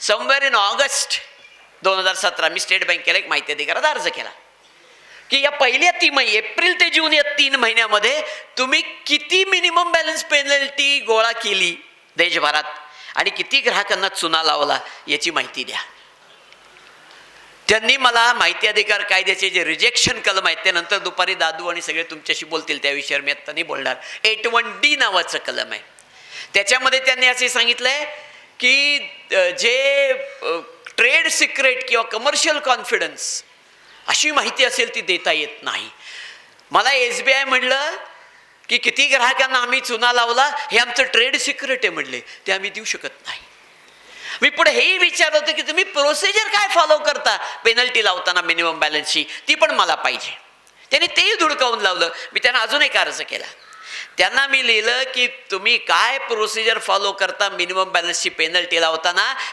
Somewhere in August 2017 me state बँकेला एक माहिती अधिकारात अर्ज केला की या पहिल्या तिमाही एप्रिल ते जून या 3 महिन्यामध्ये तुम्ही किती मिनिमम बॅलन्स पेनल्टी गोळा केली देशभरात आणि किती ग्राहकांना चुना लावला याची माहिती द्या. त्यांनी मला माहिती अधिकार कायद्याचे जे रिजेक्शन कलम आहेत त्यानंतर दुपारी दादू आणि सगळे तुमच्याशी बोलतील त्या विषयावर मी आत्ता नाही बोलणार. 81D नावाचं कलम आहे. त्याच्यामध्ये त्यांनी असे सांगितलंय की जे ट्रेड सिक्रेट किंवा कमर्शियल कॉन्फिडन्स अशी माहिती असेल ती देता येत नाही. मला SBI म्हणलं की किती ग्राहकांना आम्ही चुना लावला हे आमचं ट्रेड सिक्रेट आहे म्हणले, ते आम्ही देऊ शकत नाही. मी पुढे हेही विचारलं होतं की तुम्ही प्रोसिजर काय फॉलो करता पेनल्टी लावताना मिनिमम बॅलन्सची, ती पण मला पाहिजे. त्यांनी तेही धुडकावून लावलं. मी त्यांना अजून एक अर्ज केला. त्यांना मी लिहिलं की तुम्ही काय प्रोसिजर फॉलो करता मिनिमम बॅलन्सची पेनल्टी लावताना